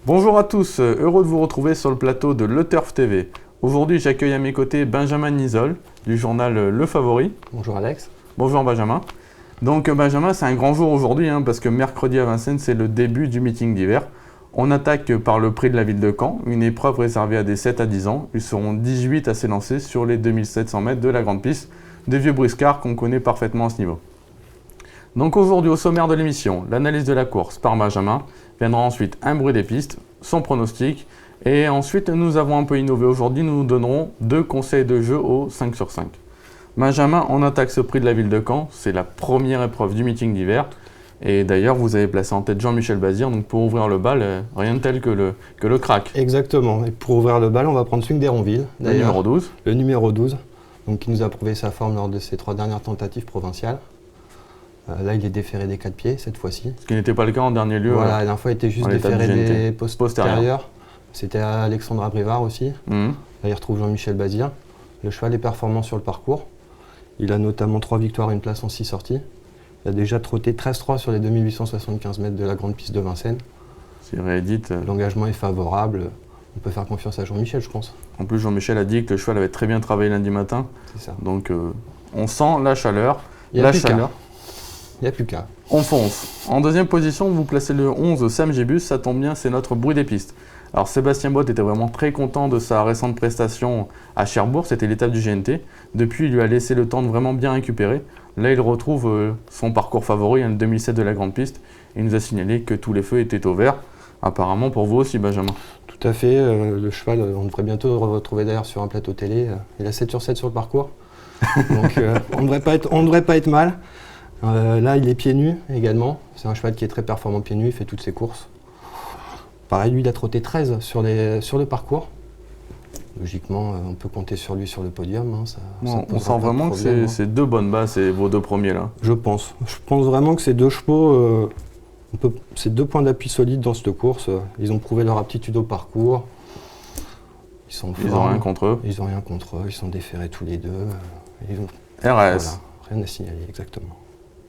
Bonjour à tous, heureux de vous retrouver sur le plateau de Le Turf TV. Aujourd'hui, j'accueille à mes côtés Benjamin Nisol du journal Le Favori. Bonjour Alex. Bonjour Benjamin. Donc Benjamin, c'est un grand jour aujourd'hui parce que mercredi à Vincennes, c'est le début du meeting d'hiver. On attaque par le prix de la ville de Caen, une épreuve réservée à des 7 à 10 ans. Ils seront 18 à s'élancer sur les 2700 mètres de la grande piste, des vieux briscards qu'on connaît parfaitement à ce niveau. Donc aujourd'hui, au sommaire de l'émission, l'analyse de la course par Benjamin, viendra ensuite un bruit des pistes, son pronostic, et ensuite nous avons un peu innové aujourd'hui, nous vous donnerons 2 conseils de jeu au 5 sur 5. Benjamin, on attaque ce prix de la ville de Caen, c'est la première épreuve du meeting d'hiver, et d'ailleurs vous avez placé en tête Jean-Michel Bazir, donc pour ouvrir le bal, rien de tel que le crack. Exactement, et pour ouvrir le bal, on va prendre celui d'Héronville, Le numéro 12. Le numéro 12, donc qui nous a prouvé sa forme lors de ses 3 dernières tentatives provinciales. Là, il est déféré des 4 pieds cette fois-ci. Ce qui n'était pas le cas en dernier lieu. Voilà, la dernière fois, il était juste déféré des postérieurs. C'était à Alexandre Abrivard aussi. Là, il retrouve Jean-Michel Bazir. Le cheval est performant sur le parcours. Il a notamment 3 victoires et une place en 6 sorties. Il a déjà trotté 13-3 sur les 2875 mètres de la grande piste de Vincennes. C'est réédite. L'engagement est favorable. On peut faire confiance à Jean-Michel, je pense. En plus, Jean-Michel a dit que le cheval avait très bien travaillé lundi matin. C'est ça. Donc, on sent la chaleur. Il n'y a plus qu'à. On fonce. En deuxième position, vous placez le 11 Sam Gibus, ça tombe bien, c'est notre bruit des pistes. Alors Sébastien Bott était vraiment très content de sa récente prestation à Cherbourg, c'était l'étape du GNT. Depuis, il lui a laissé le temps de vraiment bien récupérer. Là, il retrouve son parcours favori, le 2007 de la grande piste. Il nous a signalé que tous les feux étaient au vert. Apparemment pour vous aussi, Benjamin. Tout à fait, le cheval, on devrait bientôt le retrouver d'ailleurs sur un plateau télé. Il a 7 sur 7 sur le parcours, donc on ne devrait pas être mal. Là, il est pieds nus également. C'est un cheval qui est très performant pieds nus, il fait toutes ses courses. Pareil, lui, il a trotté 13 sur le parcours. Logiquement, on peut compter sur lui sur le podium. On sent vraiment que c'est 2 bonnes bases, vos 2 premiers là. Je pense vraiment que ces 2 chevaux, c'est 2 points d'appui solides dans cette course. Ils ont prouvé leur aptitude au parcours. Ils n'ont rien contre eux. Ils n'ont rien contre eux, ils sont déférés tous les 2. RS. Voilà, rien à signaler, exactement.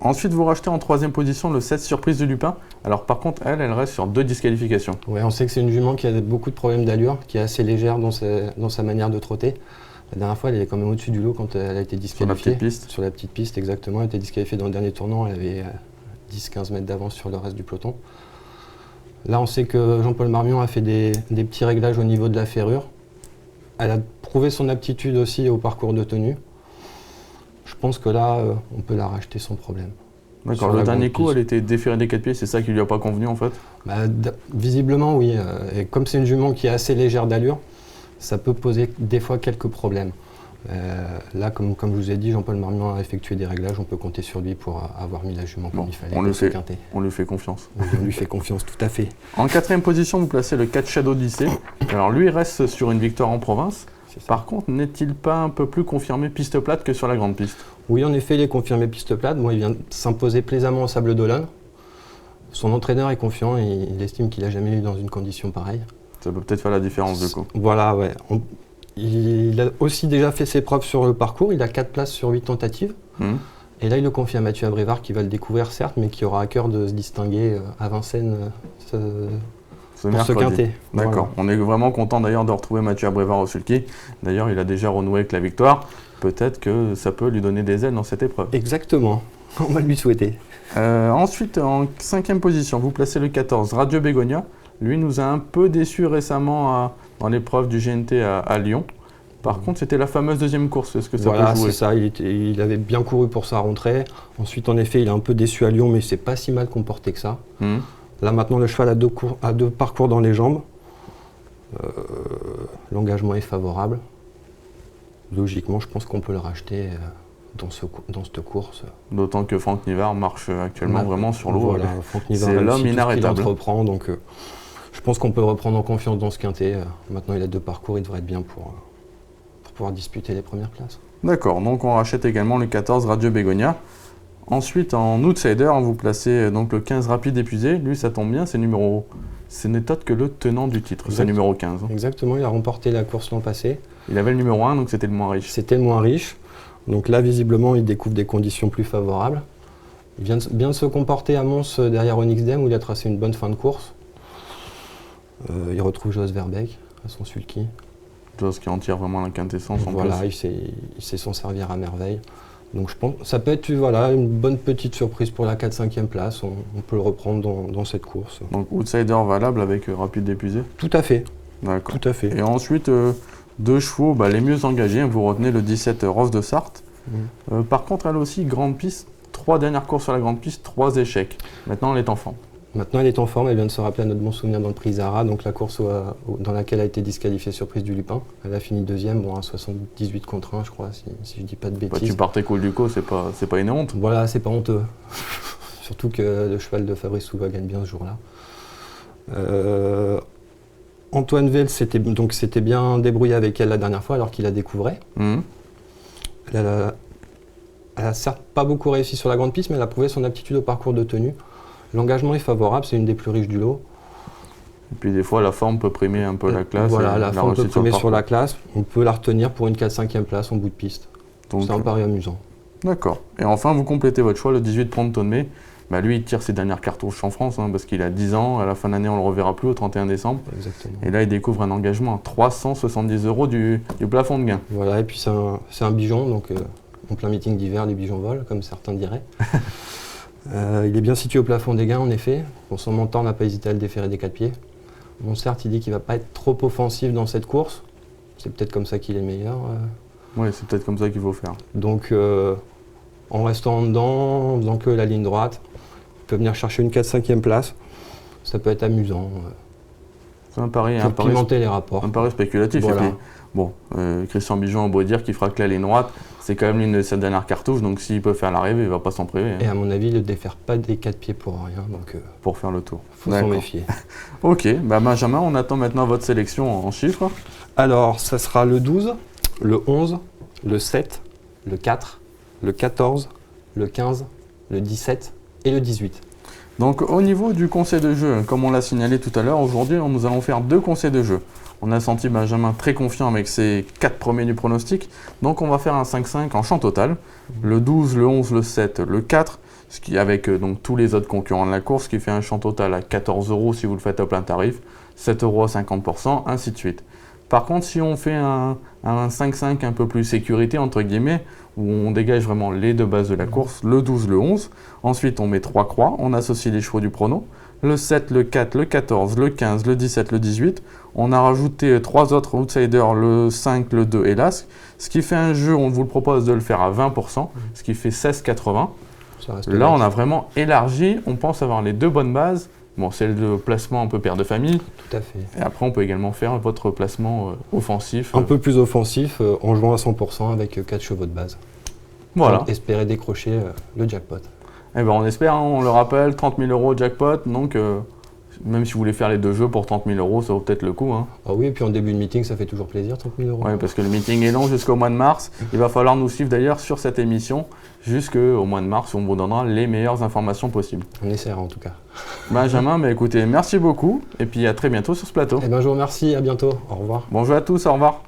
Ensuite, vous rachetez en 3e position le 7 Surprise de Lupin. Alors par contre, elle reste sur 2 disqualifications. Oui, on sait que c'est une jument qui a beaucoup de problèmes d'allure, qui est assez légère dans sa manière de trotter. La dernière fois, elle est quand même au-dessus du lot quand elle a été disqualifiée. Sur la petite piste. Sur la petite piste, exactement. Elle a été disqualifiée dans le dernier tournant, elle avait 10-15 mètres d'avance sur le reste du peloton. Là, on sait que Jean-Paul Marmion a fait des petits réglages au niveau de la ferrure. Elle a prouvé son aptitude aussi au parcours de tenue. Je pense que là, on peut la racheter sans problème. D'accord, le dernier coup, elle était déférée des 4 pieds, c'est ça qui lui a pas convenu en fait? Visiblement, oui. Et comme c'est une jument qui est assez légère d'allure, ça peut poser des fois quelques problèmes. Là, comme je vous ai dit, Jean-Paul Marmion a effectué des réglages, on peut compter sur lui pour avoir mis la jument comme il fallait. On lui fait confiance. Oui, on lui fait confiance, tout à fait. En 4e position, vous placez le 4 Shadow Odyssey. Alors lui, il reste sur une victoire en province. Par contre, n'est-il pas un peu plus confirmé piste plate que sur la grande piste? Oui, en effet, il est confirmé piste plate. Bon, il vient de s'imposer plaisamment au Sable d'Olonne. Son entraîneur est confiant et il estime qu'il n'a jamais eu dans une condition pareille. Ça peut peut-être faire la différence du coup. Voilà, ouais. Il a aussi déjà fait ses preuves sur le parcours. Il a 4 places sur 8 tentatives. Et là, il le confie à Mathieu Abrivard qui va le découvrir, certes, mais qui aura à cœur de se distinguer à Vincennes pour ce quintet. D'accord. Voilà. On est vraiment content d'ailleurs de retrouver Mathieu Abrivard au sulky. D'ailleurs, il a déjà renoué avec la victoire. Peut-être que ça peut lui donner des ailes dans cette épreuve. Exactement. On va lui souhaiter. Ensuite, en 5e position, vous placez le 14, Radio Bégonia. Lui nous a un peu déçus récemment dans l'épreuve du GNT à Lyon. Par contre, c'était la fameuse 2e course. Est-ce que ça peut jouer? Voilà, c'est ça. Il avait bien couru pour sa rentrée. Ensuite, en effet, il a un peu déçu à Lyon, mais c'est pas si mal comporté que ça. Là, maintenant, le cheval a 2 parcours dans les jambes. L'engagement est favorable. Logiquement, je pense qu'on peut le racheter dans cette course. D'autant que Franck Nivard marche actuellement vraiment sur l'eau. Voilà, Franck Nivard, c'est l'homme inarrêtable. Il reprend, donc je pense qu'on peut le reprendre en confiance dans ce quintet. Maintenant, il a 2 parcours, il devrait être bien pour pouvoir disputer les premières places. D'accord, donc on rachète également le 14 Radio Bégonia. Ensuite, en outsider, vous placez donc le 15 Rapide Épuisé. Lui, ça tombe bien, c'est n'est autre que le tenant du titre, c'est numéro 15. Exactement, il a remporté la course l'an passé. Il avait le numéro 1, donc c'était le moins riche. C'était le moins riche. Donc là, visiblement, il découvre des conditions plus favorables. Il vient de se comporter à Mons derrière Onyx Dem, où il a tracé une bonne fin de course. Il retrouve Jos Verbeek à son sulky. Chose qui en tire vraiment la quintessence en Voilà, plus. il sait s'en servir à merveille. Donc je pense que ça peut être une bonne petite surprise pour la 4-5e place. On peut le reprendre dans cette course. Donc outsider valable avec rapide d'épuisé. Tout à fait, D'accord. tout à fait. Et ensuite, deux chevaux les mieux engagés. Vous retenez le 17 Rose de Sarthe. Par contre, elle aussi, grande piste. 3 dernières courses sur la grande piste, 3 échecs. Maintenant, elle est en forme. Maintenant, elle est en forme, elle vient de se rappeler à notre bon souvenir dans le prix Zara, donc la course dans laquelle a été disqualifiée surprise du Lupin. Elle a fini deuxième, à 78 contre 1, je crois, si je ne dis pas de bêtises. Tu partais cool du coup, c'est pas une honte. Voilà, c'est pas honteux. Surtout que le cheval de Fabrice Souva gagne bien ce jour-là. Antoine Vell s'était bien débrouillé avec elle la dernière fois, alors qu'il la découvrait. Elle a certes pas beaucoup réussi sur la grande piste, mais elle a prouvé son aptitude au parcours de tenue. L'engagement est favorable, c'est une des plus riches du lot. Et puis des fois, la forme peut primer un peu la classe. Voilà, la forme peut primer sur la classe. On peut la retenir pour une 4-5e place en bout de piste. C'est un pari amusant. D'accord. Et enfin, vous complétez votre choix, le 18 Prontonné. Lui, il tire ses dernières cartouches en France, parce qu'il a 10 ans. À la fin de l'année, on ne le reverra plus au 31 décembre. Exactement. Et là, il découvre un engagement à 370 € du plafond de gain. Voilà, et puis c'est un bijon, donc en plein meeting d'hiver, les bijoux volent, comme certains diraient. Il est bien situé au plafond des gains, en effet. Pour son montant, on n'a pas hésité à le déférer des 4 pieds. Bon, certes, il dit qu'il ne va pas être trop offensif dans cette course. C'est peut-être comme ça qu'il est meilleur. Oui, c'est peut-être comme ça qu'il faut faire. Donc, en restant dedans, en faisant que la ligne droite, il peut venir chercher une 4-5e place. Ça peut être amusant. C'est un pari, pour pimenter les rapports. Un pari spéculatif. Voilà. Et puis, Christian Bijon a beau dire qu'il fera que la ligne droite. C'est quand même l'une de ses dernières cartouches, donc s'il peut faire l'arrivée, il ne va pas s'en priver. Et à mon avis, il ne défère pas des 4 pieds pour rien. Donc, pour faire le tour. Il faut s'en méfier. Ok, Benjamin, on attend maintenant votre sélection en chiffres. Alors, ça sera le 12, le 11, le 7, le 4, le 14, le 15, le 17 et le 18. Donc au niveau du conseil de jeu, comme on l'a signalé tout à l'heure, aujourd'hui nous allons faire 2 conseils de jeu. On a senti Benjamin très confiant avec ses 4 premiers du pronostic, donc on va faire un 5-5 en champ total. Le 12, le 11, le 7, le 4, ce qui avec donc tous les autres concurrents de la course, ce qui fait un champ total à 14 € si vous le faites au plein tarif, 7 € à 50%, ainsi de suite. Par contre, si on fait un 5-5 un peu plus sécurité, entre guillemets, où on dégage vraiment les 2 bases de la course, le 12, le 11, ensuite on met 3 croix, on associe les chevaux du prono, le 7, le 4, le 14, le 15, le 17, le 18, on a rajouté 3 autres outsiders, le 5, le 2 et l'As, ce qui fait un jeu, on vous le propose de le faire à 20%, ce qui fait 16,80. Là, on a vraiment élargi, on pense avoir les 2 bonnes bases. Bon, c'est le placement un peu père de famille. Tout à fait. Et après, on peut également faire votre placement offensif. Un peu plus offensif, en jouant à 100% avec 4 chevaux de base. Voilà. Pour espérer décrocher le jackpot. Eh ben, on espère, on le rappelle, 30 000 € jackpot. Donc, même si vous voulez faire les 2 jeux pour 30 000 €, ça vaut peut-être le coup. Ah oui, et puis en début de meeting, ça fait toujours plaisir, 30 000 €. Oui, parce que le meeting est long jusqu'au mois de mars. Il va falloir nous suivre d'ailleurs sur cette émission jusqu'au mois de mars où on vous donnera les meilleures informations possibles. On essaiera en tout cas. Benjamin, écoutez, merci beaucoup et puis à très bientôt sur ce plateau. Eh ben, je vous remercie, à bientôt, au revoir. Bonjour à tous, au revoir.